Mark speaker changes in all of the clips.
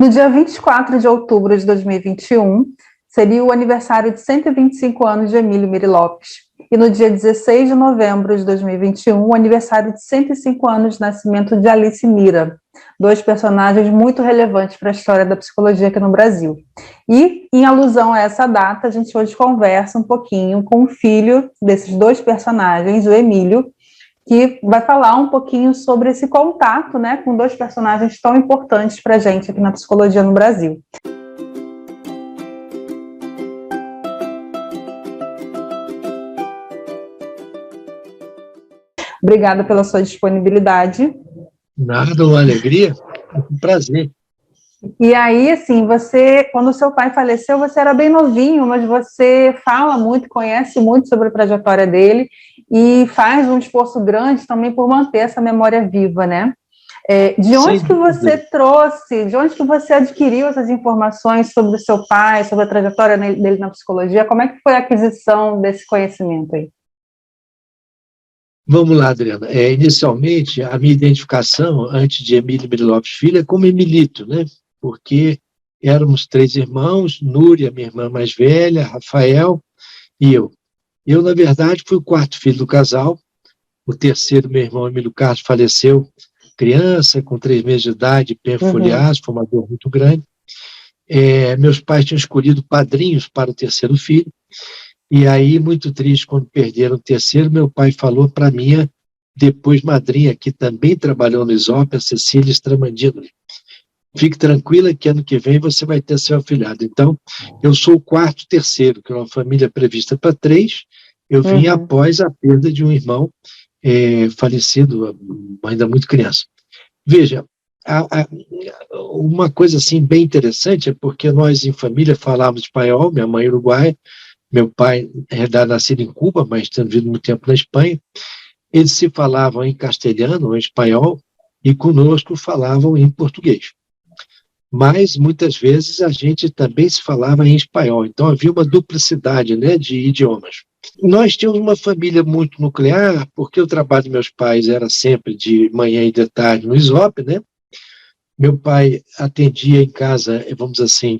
Speaker 1: No dia 24 de outubro de 2021, seria o aniversário de 125 anos de Emílio Miri Lopes. E no dia 16 de novembro de 2021, o aniversário de 105 anos de nascimento de Alice Mira, dois personagens muito relevantes para a história da psicologia aqui no Brasil. E, em alusão a essa data, a gente hoje conversa um pouquinho com o filho desses dois personagens, o Emílio, que vai falar um pouquinho sobre esse contato, né, com dois personagens tão importantes para a gente aqui na psicologia no Brasil. Obrigada pela sua disponibilidade.
Speaker 2: Nada, uma alegria, um prazer.
Speaker 1: E aí, assim, você, quando o seu pai faleceu, você era bem novinho, mas você fala muito, conhece muito sobre a trajetória dele e faz um esforço grande também por manter essa memória viva, né? De onde que você trouxe, de onde que você adquiriu essas informações sobre o seu pai, sobre a trajetória dele na psicologia? Como é que foi a aquisição desse conhecimento aí?
Speaker 2: Vamos lá, Adriana. Inicialmente, a minha identificação, antes de Emílio Miri Lopes Filho, é como Emilito, né? Porque éramos 3 irmãos, Núria, minha irmã mais velha, Rafael e eu. Eu, na verdade, fui o 4º filho do casal. O terceiro, meu irmão Emílio Carlos, faleceu criança, com 3 meses de idade, perfoliase, foi uma dor muito grande. Meus pais tinham escolhido padrinhos para o terceiro filho. E aí, muito triste, quando perderam o terceiro, meu pai falou para a minha, depois madrinha, que também trabalhou no ISOP, a Cecília Stramandino: fique tranquila que ano que vem você vai ter seu afilhado. Então, eu sou o 4º terceiro, que é uma família prevista para 3. Eu vim após a perda de um irmão falecido, ainda muito criança. Veja, uma coisa assim bem interessante é porque nós em família falávamos espanhol, minha mãe uruguaia, meu pai é nascido em Cuba, mas tendo vivido muito tempo na Espanha. Eles se falavam em castelhano ou em espanhol e conosco falavam em português. Mas, muitas vezes, a gente também se falava em espanhol. Então, havia uma duplicidade, né, de idiomas. Nós tínhamos uma família muito nuclear, porque o trabalho de meus pais era sempre de manhã e de tarde no ISOP, né? Meu pai atendia em casa, vamos dizer assim,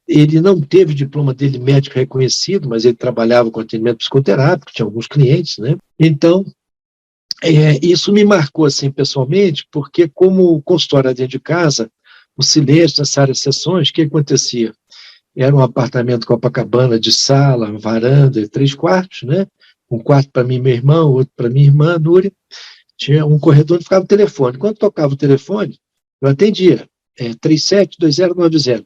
Speaker 2: ele não teve o diploma dele médico reconhecido, mas ele trabalhava com atendimento psicoterápico, tinha alguns clientes, né? Então, isso me marcou assim pessoalmente, porque como consultório dentro de casa, o silêncio nessa área de sessões, o que acontecia? Era um apartamento Copacabana de sala, varanda e 3 quartos, né? Um quarto para mim e meu irmão, outro para minha irmã, Núria. Tinha um corredor onde ficava o telefone. Quando tocava o telefone, eu atendia, 372090.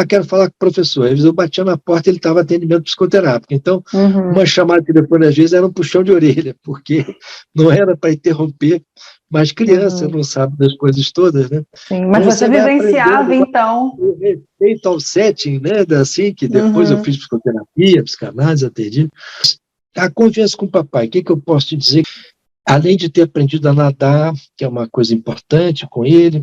Speaker 2: Quero falar com o professor. Às vezes eu batia na porta e ele estava em atendimento psicoterápico. Então, uma chamada de telefone, às vezes, era um puxão de orelha, porque não era para interromper, mas criança não sabe das coisas todas, né?
Speaker 1: Sim, mas você vivenciava, então...
Speaker 2: O respeito ao setting, né? Assim, que depois eu fiz psicoterapia, psicanálise, atendi. A confiança com o papai, o que eu posso te dizer? Além de ter aprendido a nadar, que é uma coisa importante com ele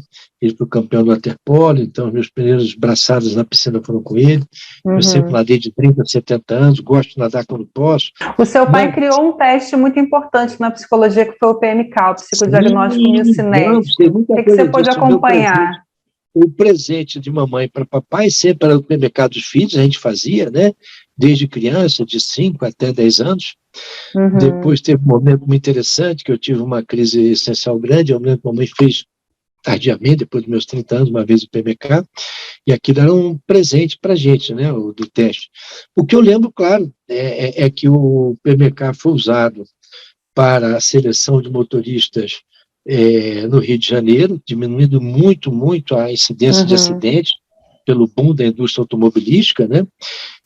Speaker 2: foi campeão do waterpolo, então meus primeiros braçadas na piscina foram com ele. Eu sempre nadei de 30 a 70 anos, gosto de nadar quando posso.
Speaker 1: O seu pai criou um teste muito importante na psicologia, que foi o PMK, o Psicodiagnóstico Miocinético. O que você pôde acompanhar?
Speaker 2: O presente de mamãe para papai sempre era o PMK dos filhos, a gente fazia, né? Desde criança, de 5 até 10 anos. Depois teve um momento muito interessante, que eu tive uma crise existencial grande. Eu lembro que a mamãe fez tardiamente, depois dos meus 30 anos, uma vez o PMK, e aquilo era um presente para a gente, né, do teste. O que eu lembro, claro, é que o PMK foi usado para a seleção de motoristas no Rio de Janeiro, diminuindo muito, muito a incidência de acidentes, pelo boom da indústria automobilística, né?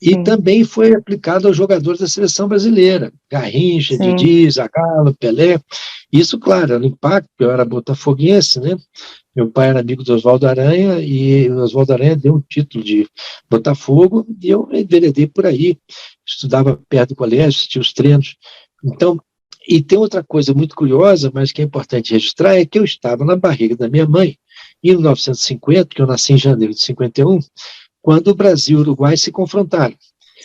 Speaker 2: E também foi aplicado aos jogadores da seleção brasileira, Garrincha, Didi, Zagallo, Pelé. Isso, claro, era um impacto, eu era botafoguense, né? Meu pai era amigo do Oswaldo Aranha, e o Oswaldo Aranha deu um título de Botafogo, e eu enveredei por aí, estudava perto do colégio, assistia os treinos. Então, e tem outra coisa muito curiosa, mas que é importante registrar, é que eu estava na barriga da minha mãe, em 1950, que eu nasci em janeiro de 51, quando o Brasil e o Uruguai se confrontaram.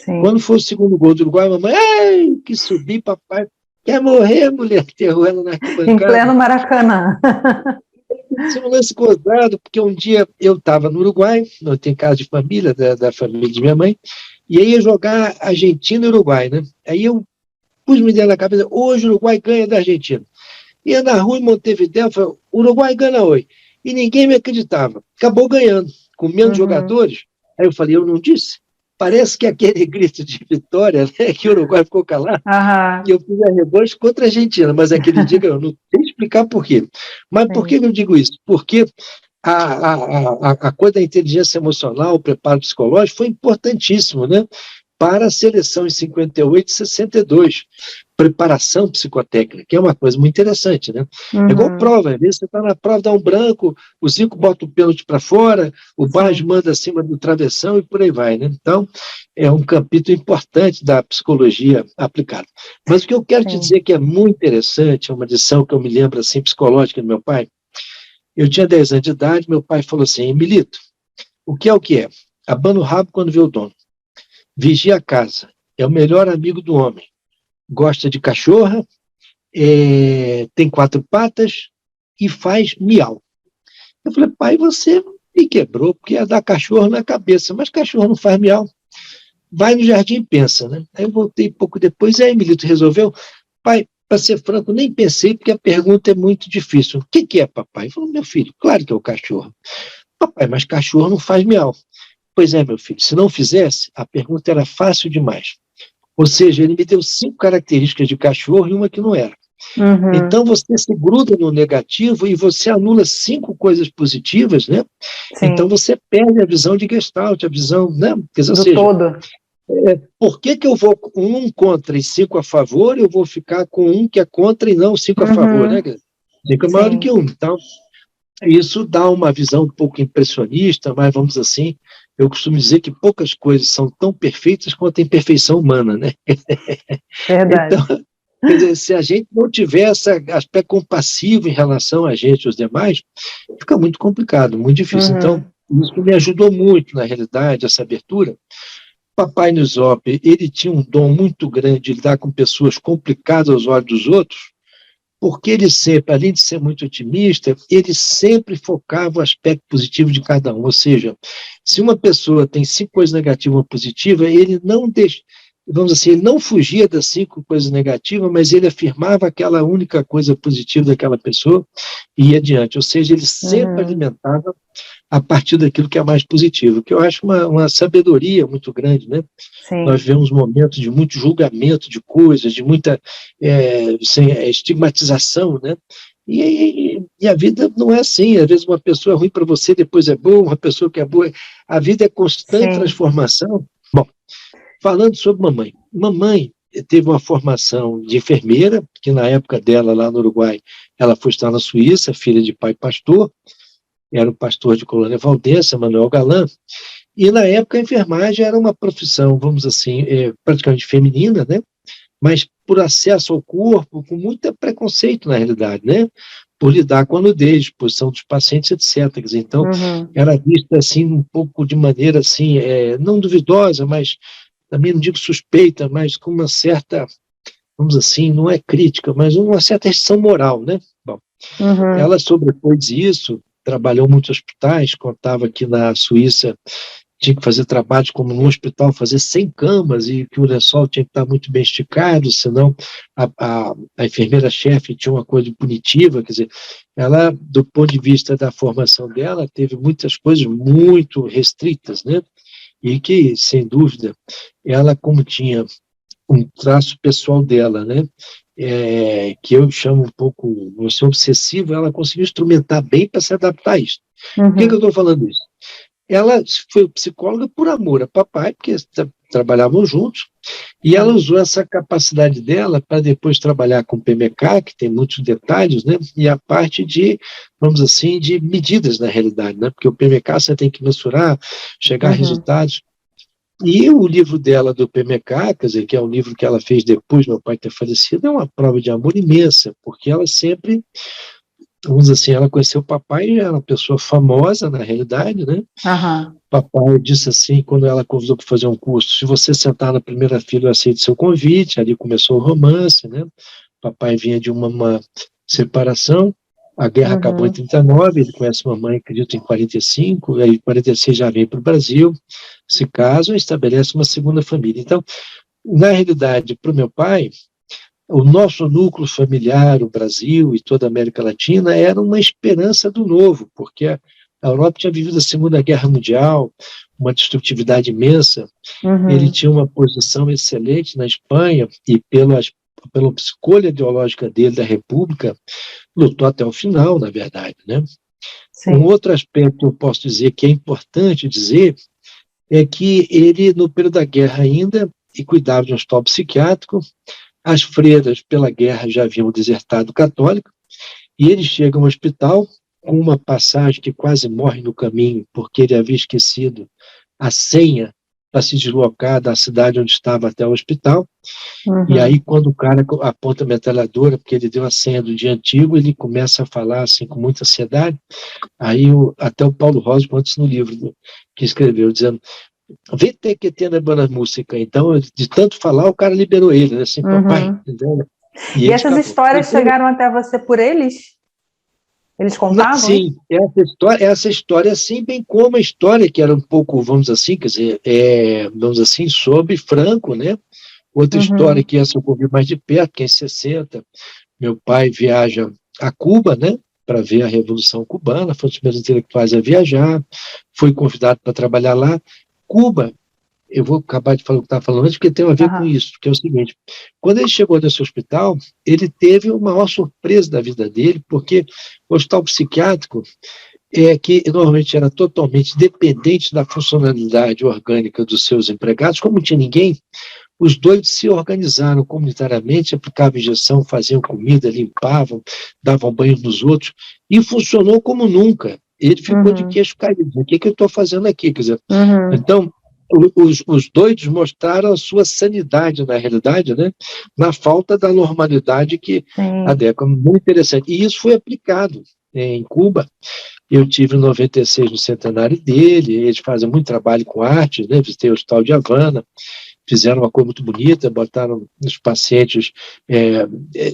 Speaker 2: Quando foi o segundo gol do Uruguai, a mamãe, ai, que subi, papai, quer morrer, mulher, enterrou ela na arquibancada.
Speaker 1: Em pleno Maracanã.
Speaker 2: aconteceu um lance gozado, porque um dia eu estava no Uruguai, eu tenho casa de família, da família de minha mãe, e aí ia jogar Argentina e Uruguai, né? Aí eu pus uma ideia na cabeça, hoje o Uruguai ganha da Argentina. Ia na rua em Montevidéu, falei, Uruguai ganha hoje. E ninguém me acreditava. Acabou ganhando, com menos jogadores. Aí eu falei, eu não disse? Parece que aquele grito de vitória, né, que o Uruguai ficou calado, e eu fiz a revanche contra a Argentina, mas aquele dia eu não sei explicar por quê. Mas por que eu digo isso? Porque a coisa da inteligência emocional, o preparo psicológico, foi importantíssimo, né? Para a seleção em 58 e 62. Preparação psicotécnica, que é uma coisa muito interessante, né? É igual prova, às vezes você está na prova, dá um branco, o Zico bota o pênalti para fora, o Baggio manda acima do travessão e por aí vai, né? Então, é um capítulo importante da psicologia aplicada. Mas o que eu quero te dizer que é muito interessante, é uma lição que eu me lembro, assim, psicológica do meu pai. Eu tinha 10 anos de idade, meu pai falou assim, Emilito, o que é? Abana o rabo quando vê o dono. Vigia a casa, é o melhor amigo do homem. Gosta de cachorra, tem 4 patas e faz miau. Eu falei, pai, você me quebrou, porque ia dar cachorro na cabeça, mas cachorro não faz miau. Vai no jardim e pensa, né? Aí eu voltei pouco depois, e aí, Milito, resolveu? Pai, para ser franco, nem pensei, porque a pergunta é muito difícil. O que é, papai? Ele falou, meu filho, claro que é o cachorro. Papai, mas cachorro não faz miau. Pois é, meu filho, se não fizesse, a pergunta era fácil demais. Ou seja, ele me deu 5 características de cachorro e uma que não era. Então, você se gruda no negativo e você anula 5 coisas positivas, né? Sim. Então, você perde a visão de Gestalt, a visão, né? Quer dizer,
Speaker 1: do todo.
Speaker 2: Por que eu vou com 1 contra e 5 a favor, eu vou ficar com 1 que é contra e não 5 a favor, né? 5 é maior do que 1. Então, isso dá uma visão um pouco impressionista, mas vamos assim, eu costumo dizer que poucas coisas são tão perfeitas quanto a imperfeição humana, né?
Speaker 1: Verdade.
Speaker 2: Então, quer dizer, se a gente não tiver esse aspecto compassivo em relação a gente e aos demais, fica muito complicado, muito difícil. Então, isso me ajudou muito, na realidade, essa abertura. Papai Nuzop, ele tinha um dom muito grande de lidar com pessoas complicadas aos olhos dos outros, porque ele sempre, além de ser muito otimista, ele sempre focava o aspecto positivo de cada um. Ou seja, se uma pessoa tem 5 coisas negativas e uma positiva, ele não deixa, vamos dizer assim, ele não fugia das 5 coisas negativas, mas ele afirmava aquela única coisa positiva daquela pessoa e ia adiante. Ou seja, ele sempre alimentava a partir daquilo que é mais positivo, que eu acho uma sabedoria muito grande, né? Sim. Nós vivemos momentos de muito julgamento de coisas, de muita estigmatização, né? E a vida não é assim, às vezes uma pessoa é ruim para você, depois é boa, uma pessoa que é boa, a vida é constante transformação. Bom, falando sobre mamãe teve uma formação de enfermeira, que na época dela, lá no Uruguai, ela foi estar na Suíça, filha de pai pastor, era o pastor de Colônia Valdense, Manuel Galan, e na época a enfermagem era uma profissão, vamos assim, praticamente feminina, né? Mas por acesso ao corpo, com muito preconceito na realidade, né? Por lidar com a nudez, posição dos pacientes, etc. Então, era vista assim, um pouco de maneira assim, não duvidosa, mas também não digo suspeita, mas com uma certa, vamos assim, não é crítica, mas uma certa restrição moral, né? Bom, ela sobrepôs isso, trabalhou em muitos hospitais, contava que na Suíça tinha que fazer trabalhos como no hospital, fazer 100 camas, e que o lençol tinha que estar muito bem esticado, senão a enfermeira-chefe tinha uma coisa punitiva, quer dizer, ela, do ponto de vista da formação dela, teve muitas coisas muito restritas, né? E que, sem dúvida, ela, como tinha um traço pessoal dela, né? Que eu chamo um pouco, você obsessivo, ela conseguiu instrumentar bem para se adaptar a isso. Por que eu estou falando isso? Ela foi psicóloga por amor a papai, porque trabalhavam juntos, e ela usou essa capacidade dela para depois trabalhar com o PMK, que tem muitos detalhes, né? E a parte de, vamos assim, de medidas na realidade, né? Porque o PMK você tem que mensurar, chegar a resultados. E o livro dela do PMK, quer dizer, que é um livro que ela fez depois do meu pai ter falecido, é uma prova de amor imensa, porque ela sempre, vamos dizer assim, ela conheceu o papai, era uma pessoa famosa na realidade, né? Papai disse assim, quando ela convidou para fazer um curso, se você sentar na primeira fila, eu aceito seu convite. Ali começou o romance, né? Papai vinha de uma separação, A guerra acabou em 39, ele conhece mamãe, acredito, em 45, aí em 46 já vem para o Brasil, se casam e estabelece uma segunda família. Então, na realidade, para o meu pai, o nosso núcleo familiar, o Brasil e toda a América Latina, era uma esperança do novo, porque a Europa tinha vivido a Segunda Guerra Mundial, uma destrutividade imensa, ele tinha uma posição excelente na Espanha e pela escolha ideológica dele da República, lutou até o final, na verdade, né?
Speaker 1: Sim.
Speaker 2: Um outro aspecto que eu posso dizer que é importante dizer é que ele, no período da guerra ainda, e cuidava de um hospital psiquiátrico, as freiras, pela guerra, já haviam desertado o católico, e ele chega ao hospital com uma passagem que quase morre no caminho, porque ele havia esquecido a senha para se deslocar da cidade onde estava até o hospital. E aí, quando o cara aponta a metralhadora, porque ele deu a senha do dia antigo, ele começa a falar assim com muita ansiedade. Aí até o Paulo Rosa conta isso no livro que escreveu, dizendo: vê ter que ter na banda música. Então, de tanto falar, o cara liberou ele, né? Assim, papai, entendeu?
Speaker 1: E essas histórias chegaram até você por eles? Eles contavam?
Speaker 2: Sim, essa história, sim, bem como a história que era um pouco, vamos assim, quer dizer, vamos assim, sobre Franco, né? Outra história que essa eu ouvi mais de perto, que é em 60, meu pai viaja a Cuba, né? Para ver a Revolução Cubana, foi um dos primeiros intelectuais a viajar, foi convidado para trabalhar lá. Cuba, eu vou acabar de falar o que estava falando antes, porque tem a ver com isso, que é o seguinte: quando ele chegou nesse hospital, ele teve a maior surpresa da vida dele, porque o hospital psiquiátrico que normalmente era totalmente dependente da funcionalidade orgânica dos seus empregados, como não tinha ninguém, os doidos se organizaram comunitariamente, aplicavam injeção, faziam comida, limpavam, davam banho nos outros, e funcionou como nunca. Ele ficou de queixo caído. O que eu estou fazendo aqui? Quer dizer, então, os doidos mostraram a sua sanidade, na realidade, né? Na falta da normalidade que adequa. Muito interessante. E isso foi aplicado em Cuba. Eu tive em 96 no centenário dele, eles fazem muito trabalho com arte, né? Visitei o Hospital de Havana, fizeram uma coisa muito bonita, botaram os pacientes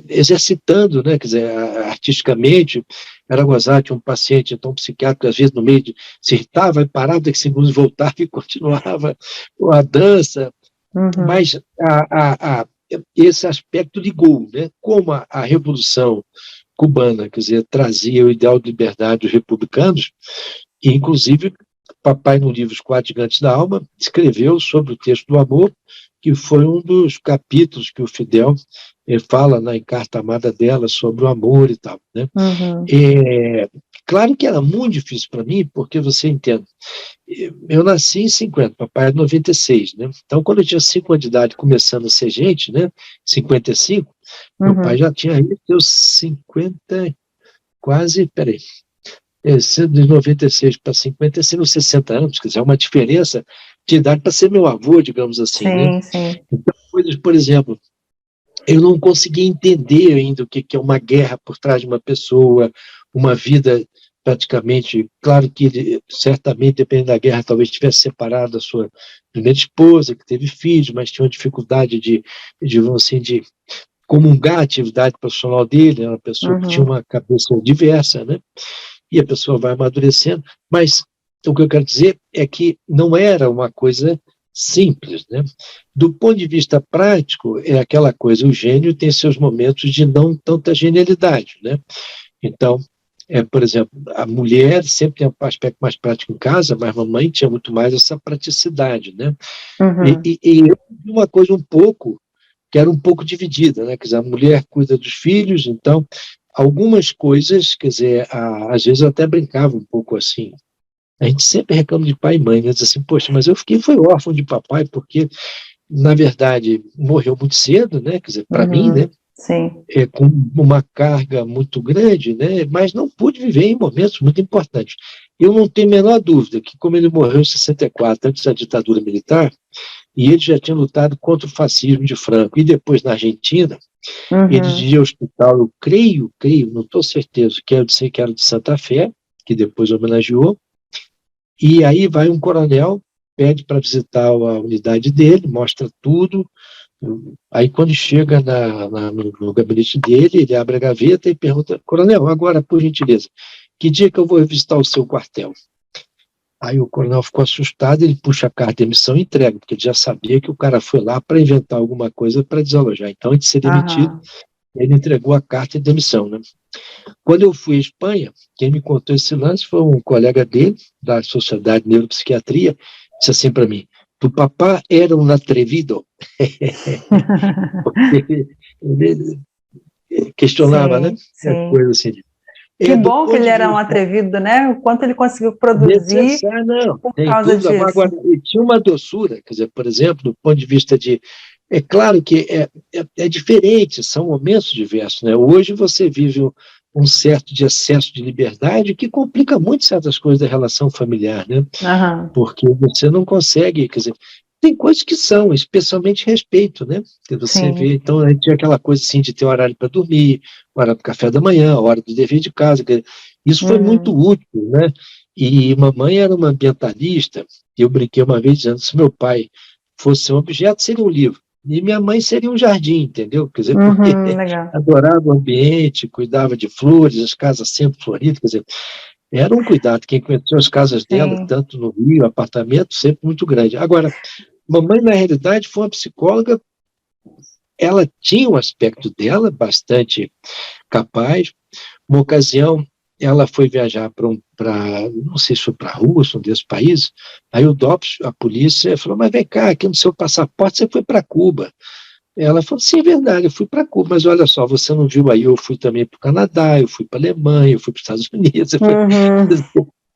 Speaker 2: exercitando, né, quer dizer, artisticamente. Era gozar, tinha um paciente, então, psiquiátrico, às vezes, no meio de se irritava, parava, daqui segundos voltava e continuava a dança. Mas esse aspecto ligou, né, como a Revolução Cubana, quer dizer, trazia o ideal de liberdade dos republicanos, e, inclusive, papai, no livro Os Quatro Gigantes da Alma, escreveu sobre o texto do amor, que foi um dos capítulos que o Fidel fala na Carta Amada dela sobre o amor e tal, né? Claro que era muito difícil para mim, porque você entende, eu nasci em 50, papai é de 96, né? Então, quando eu tinha 5 anos de idade, começando a ser gente, né? 55, meu pai já tinha aí seus 50, quase, peraí, de 96 para 55, 60 anos, quer dizer, é uma diferença de idade para ser meu avô, digamos assim, né?
Speaker 1: Sim.
Speaker 2: Então, coisas, por exemplo, eu não conseguia entender ainda o que é uma guerra por trás de uma pessoa, uma vida praticamente, claro que ele, certamente, dependendo da guerra, talvez tivesse separado da sua primeira esposa, que teve filhos, mas tinha uma dificuldade de comungar a atividade profissional dele, era uma pessoa que tinha uma cabeça diversa, né? E a pessoa vai amadurecendo, mas o que eu quero dizer é que não era uma coisa simples, né? Do ponto de vista prático, é aquela coisa, o gênio tem seus momentos de não tanta genialidade, né? Então, por exemplo, a mulher sempre tem um aspecto mais prático em casa, mas a mamãe tinha muito mais essa praticidade, né? E uma coisa um pouco, que era um pouco dividida, né? Quer dizer, a mulher cuida dos filhos, então, algumas coisas, quer dizer, às vezes eu até brincava um pouco assim. A gente sempre reclama de pai e mãe, né? Diz assim, poxa, mas eu foi órfão de papai, porque, na verdade, morreu muito cedo, né? Quer dizer, para mim, né?
Speaker 1: Sim.
Speaker 2: Com uma carga muito grande, né? Mas não pude viver em momentos muito importantes. Eu não tenho a menor dúvida que, como ele morreu em 64, antes da ditadura militar, e ele já tinha lutado contra o fascismo de Franco, e depois na Argentina, ele dirigia o hospital, eu creio, não estou certeza, que eu sei que era de Santa Fé, que depois homenageou, e aí vai um coronel, pede para visitar a unidade dele, mostra tudo, Aí quando chega no gabinete dele, ele abre a gaveta e pergunta: coronel, agora, por gentileza, que dia que eu vou visitar o seu quartel? Aí o coronel ficou assustado, ele puxa a carta de demissão e entrega, porque ele já sabia que o cara foi lá para inventar alguma coisa para desalojar. Então, antes de ser demitido, ele entregou a carta de demissão, né? Quando eu fui à Espanha, quem me contou esse lance foi um colega dele, da Sociedade de Neuropsiquiatria, disse assim para mim: tu papá era um atrevido. Ele questionava, né? Coisa assim.
Speaker 1: Que bom que ele era um atrevido, né? O quanto ele conseguiu produzir
Speaker 2: por causa disso. Agora, ele tinha uma doçura, quer dizer, por exemplo, do ponto de vista de... É claro que é diferente, são momentos diversos, né? Hoje você vive um certo de excesso de liberdade que complica muito certas coisas da relação familiar, né? Porque você não consegue, quer dizer, tem coisas que são, especialmente respeito, né? Que você vê, então a gente tinha aquela coisa assim de ter horário para dormir, hora do café da manhã, hora do dever de casa, isso foi muito útil, né? E mamãe era uma ambientalista, e eu brinquei uma vez dizendo, se meu pai fosse um objeto, seria um livro, e minha mãe seria um jardim, entendeu? Quer dizer, porque adorava o ambiente, cuidava de flores, as casas sempre floridas, quer dizer, era um cuidado. Quem conheceu as casas dela, tanto no Rio, apartamento, sempre muito grande. Agora, mamãe, na realidade, foi uma psicóloga, ela tinha um aspecto dela bastante capaz. Uma ocasião, ela foi viajar para, não sei se foi para a Rússia, um desses países, aí o DOPS, a polícia, falou, mas vem cá, aqui no seu passaporte você foi para Cuba. Ela falou, sim, é verdade, eu fui para Cuba, mas olha só, você não viu aí, eu fui também para o Canadá, eu fui para a Alemanha, eu fui para os Estados Unidos.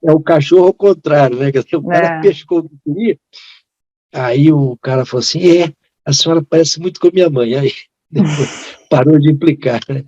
Speaker 2: É o cachorro ao contrário, né? O cara pescou o que queria. Aí o cara falou assim, a senhora parece muito com a minha mãe. Aí depois parou de implicar, né?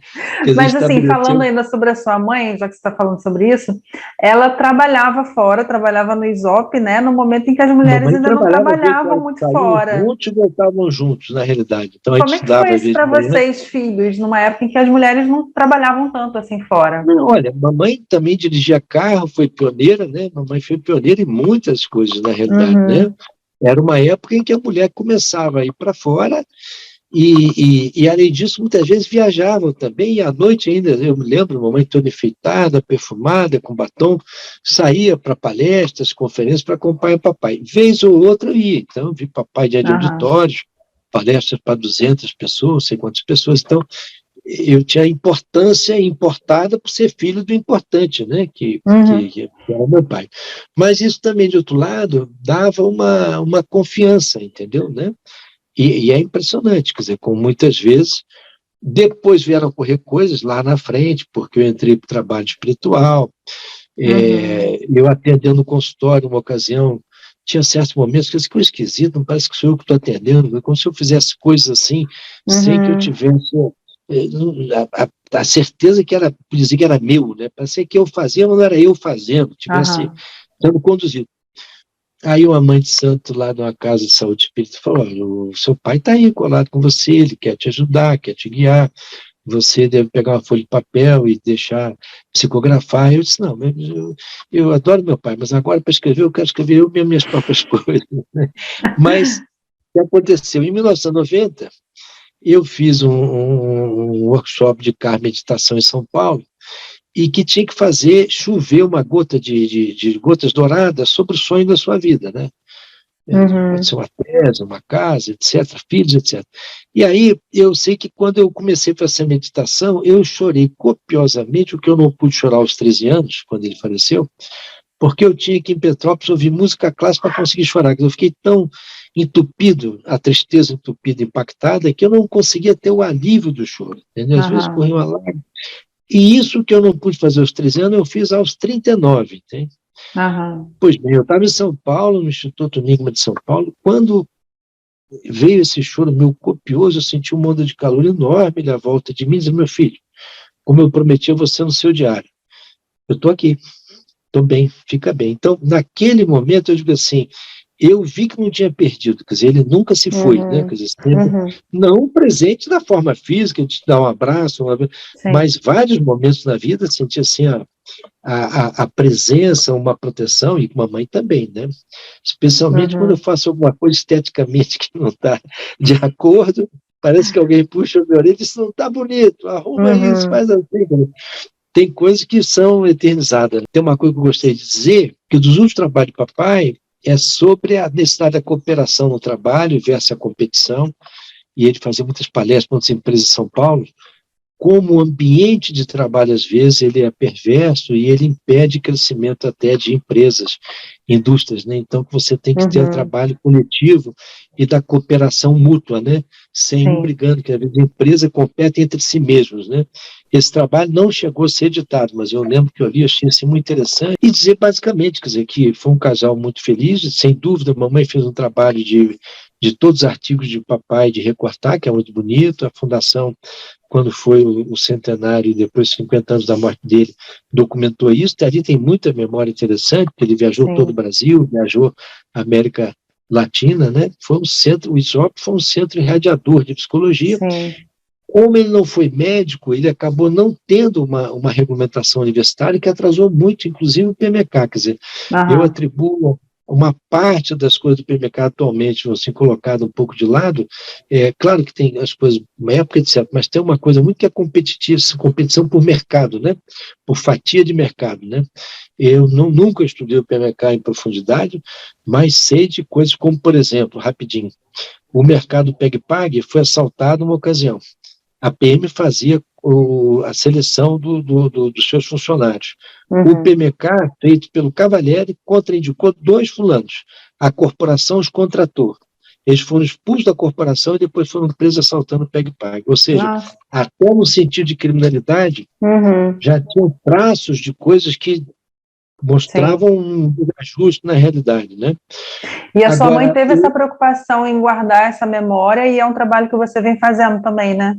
Speaker 1: Mas assim, falando ainda sobre a sua mãe, já que você está falando sobre isso, ela trabalhava fora, trabalhava no ISOP, né? No momento em que as mulheres ainda não trabalhavam muito fora.
Speaker 2: Juntos e voltavam juntos, na realidade. Então,
Speaker 1: como é que foi isso para vocês, filhos, numa época em que as mulheres não trabalhavam tanto assim fora?
Speaker 2: Não, olha, mamãe também dirigia carro, foi pioneira, né? Mamãe foi pioneira em muitas coisas, na realidade, né? Era uma época em que a mulher começava a ir para fora e, além disso, muitas vezes viajavam também, e à noite ainda, eu me lembro, mamãe toda enfeitada, perfumada, com batom, saía para palestras, conferências para acompanhar o papai. Vez ou outra eu ia, então vi papai de auditórios, palestras para 200 pessoas, não sei quantas pessoas, então eu tinha importância importada por ser filho do importante, né, que era meu pai. Mas isso também, de outro lado, dava uma confiança, entendeu, né? E é impressionante, quer dizer, como muitas vezes, depois vieram ocorrer coisas lá na frente, porque eu entrei para o trabalho espiritual, eu atendendo no consultório, uma ocasião, tinha certos momentos que eu ficava esquisito, não parece que sou eu que estou atendendo, como se eu fizesse coisas assim, sem que eu tivesse a certeza que era, dizia que era meu, né? Parecia que eu fazia, mas não era eu fazendo, tivesse sendo conduzido. Aí uma mãe de santo lá numa casa de saúde espírita falou, olha, o seu pai está aí colado com você, ele quer te ajudar, quer te guiar, você deve pegar uma folha de papel e deixar psicografar. Eu disse, não, eu adoro meu pai, mas agora para escrever eu quero escrever eu mesmo minhas próprias coisas. Né? Mas o que aconteceu? Em 1990, eu fiz um workshop de karma e meditação em São Paulo, e que tinha que fazer chover uma gota de gotas douradas sobre o sonho da sua vida, né? Pode ser uma tese, uma casa, etc., filhos, etc. E aí, eu sei que quando eu comecei a fazer essa meditação, eu chorei copiosamente, o que eu não pude chorar aos 13 anos, quando ele faleceu, porque eu tinha que, em Petrópolis, ouvir música clássica para conseguir chorar, eu fiquei tão entupido, a tristeza entupida, impactada, que eu não conseguia ter o alívio do choro, entendeu? Às vezes corria uma lágrima. E isso que eu não pude fazer aos 13 anos, eu fiz aos 39, entende? Pois bem, eu estava em São Paulo, no Instituto Enigma de São Paulo, quando veio esse choro meu copioso, eu senti uma onda de calor enorme à volta de mim, e disse, meu filho, como eu prometi a você no seu diário, eu estou aqui, estou bem, fica bem. Então, naquele momento, eu digo assim, eu vi que não tinha perdido, quer dizer, ele nunca se foi, né? Quer dizer, sempre, não presente na forma física, de te dar um abraço, mas vários momentos na vida senti assim a presença, uma proteção, e mamãe também, né? Especialmente quando eu faço alguma coisa esteticamente que não está de acordo, parece que alguém puxa a minha orelha e diz, não está bonito, arruma isso, faz assim. Tem coisas que são eternizadas. Tem uma coisa que eu gostaria de dizer, que dos últimos trabalhos de papai é sobre a necessidade da cooperação no trabalho versus a competição, e ele fazia muitas palestras para as empresas de São Paulo, como o ambiente de trabalho, às vezes, ele é perverso e ele impede crescimento até de empresas, indústrias, né? Então, que você tem que ter o trabalho coletivo e da cooperação mútua, né? Sem um brigando, que às vezes a empresa compete entre si mesmos, né? Esse trabalho não chegou a ser editado, mas eu lembro que eu li, achei assim, muito interessante, e dizer basicamente, quer dizer, que foi um casal muito feliz, sem dúvida, a mamãe fez um trabalho de todos os artigos de papai de recortar, que é muito bonito, a fundação, quando foi o centenário e depois 50 anos da morte dele, documentou isso. Ali tem muita memória interessante, porque ele viajou todo o Brasil, viajou a América Latina, né? Foi um centro, o ISOP foi um centro irradiador de psicologia. Como ele não foi médico, ele acabou não tendo uma regulamentação universitária que atrasou muito, inclusive o PMK, quer dizer, eu atribuo uma parte das coisas do PMK atualmente, assim, colocada um pouco de lado, claro que tem as coisas, uma época, etc., mas tem uma coisa muito que é competitiva, competição por mercado, né? Por fatia de mercado, né? Eu nunca estudei o PMK em profundidade, mas sei de coisas como, por exemplo, rapidinho, o mercado PegPag foi assaltado numa ocasião. A PM fazia a seleção dos seus funcionários. O PMK, feito pelo Cavalieri, contraindicou 2 fulanos. A corporação os contratou. Eles foram expulsos da corporação e depois foram presos assaltando o PegPag. Ou seja, até no sentido de criminalidade, já tinham traços de coisas que mostravam um ajuste na realidade, né?
Speaker 1: E a sua mãe teve essa preocupação em guardar essa memória, e é um trabalho que você vem fazendo também, né?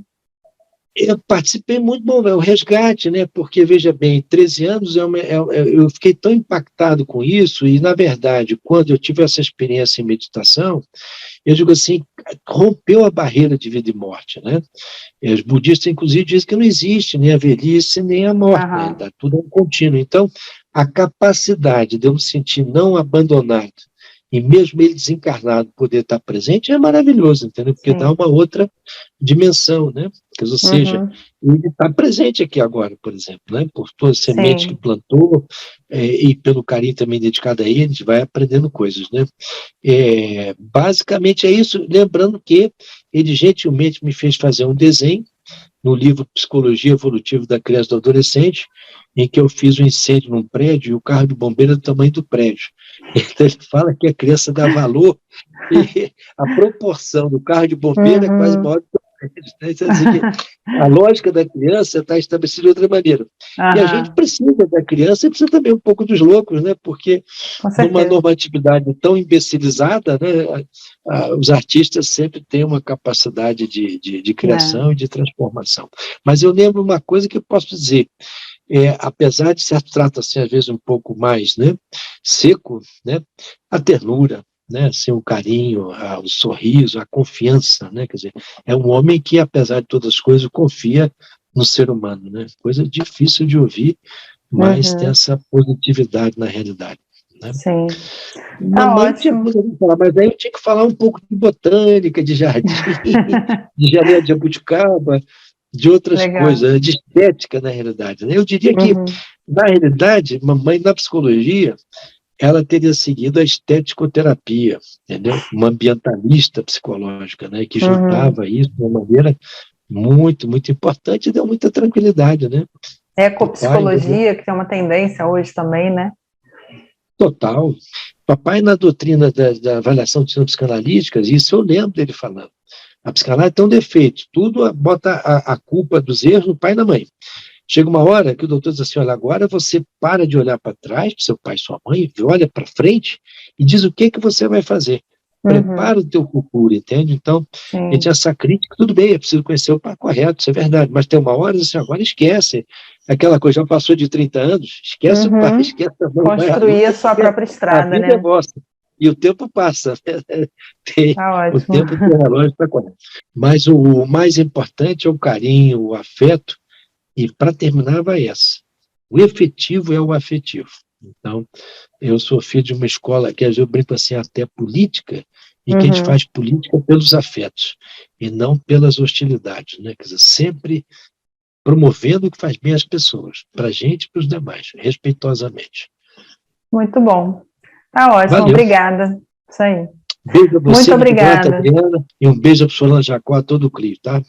Speaker 2: Eu participei muito, bom, é o resgate, né? Porque, veja bem, 13 anos eu fiquei tão impactado com isso, e, na verdade, quando eu tive essa experiência em meditação, eu digo assim, rompeu a barreira de vida e morte, né? Os budistas, inclusive, dizem que não existe nem a velhice, nem a morte, né? Tudo é um contínuo. Então, a capacidade de eu me sentir não abandonado, e mesmo ele desencarnado poder estar presente, é maravilhoso, entendeu? Porque dá uma outra dimensão, né? Ou seja, ele está presente aqui agora, por exemplo, né? Por todas as sementes que plantou, e pelo carinho também dedicado a ele, a gente vai aprendendo coisas, né? Basicamente é isso, lembrando que ele gentilmente me fez fazer um desenho no livro Psicologia Evolutiva da Criança e do Adolescente, em que eu fiz um incêndio num prédio e o carro de bombeiro é do tamanho do prédio. Então ele fala que a criança dá valor e a proporção do carro de bombeiro é quase maior do que o prédio. Né? Então, assim, a lógica da criança está estabelecida de outra maneira. E a gente precisa da criança e precisa também um pouco dos loucos, né? Porque numa normatividade tão imbecilizada, né, os artistas sempre têm uma capacidade de criação e de transformação. Mas eu lembro uma coisa que eu posso dizer, apesar de ser trato assim, às vezes um pouco mais, né, seco, né, a ternura, né, assim, o carinho, o sorriso, a confiança, né, quer dizer, é um homem que, apesar de todas as coisas, confia no ser humano, né, coisa difícil de ouvir, mas tem essa positividade na realidade. Né?
Speaker 1: Sim.
Speaker 2: Mamãe tinha coisa para falar, mas aí eu tinha que falar um pouco de botânica, de jardim, de geleia de jabuticaba, de outras coisas, de estética, na realidade. Né? Eu diria que, na realidade, mamãe, na psicologia, ela teria seguido a esteticoterapia, entendeu? Uma ambientalista psicológica, né? Que juntava isso de uma maneira muito, muito importante e deu muita tranquilidade, né?
Speaker 1: Ecopsicologia, que tem uma tendência hoje também, né?
Speaker 2: Total. Papai, na doutrina da avaliação de psicanalíticas, isso eu lembro dele falando. A psicanálise tem um defeito, tudo bota a culpa dos erros no pai e na mãe. Chega uma hora que o doutor diz assim, olha, agora você para de olhar para trás, para seu pai e sua mãe, olha para frente e diz o que você vai fazer. Prepara o teu futuro, entende? Então, ele tinha essa crítica, tudo bem, é preciso conhecer o pai correto, isso é verdade, mas tem uma hora, assim, agora esquece, aquela coisa, já passou de 30 anos, esquece o pai, esquece a mãe.
Speaker 1: Construir a sua própria estrada,
Speaker 2: a vida
Speaker 1: né?
Speaker 2: é nossa. E o tempo passa.
Speaker 1: Tá
Speaker 2: O
Speaker 1: ótimo.
Speaker 2: tempo tem relógio para correr. Mas o mais importante é o carinho, o afeto. E para terminar, vai essa. O efetivo é o afetivo. Então, eu sou filho de uma escola que eu brinco assim, até política, e que a gente faz política pelos afetos, e não pelas hostilidades, né? Quer dizer, sempre promovendo o que faz bem às pessoas, para a gente e para os demais, respeitosamente.
Speaker 1: Muito bom. Tá ótimo,
Speaker 2: Valeu.
Speaker 1: obrigada. Isso aí.
Speaker 2: Beijo a você,
Speaker 1: Muito
Speaker 2: muito grato,
Speaker 1: obrigada.
Speaker 2: Adriana, e um beijo para a Solana Jacó, a todo o Clio, tá?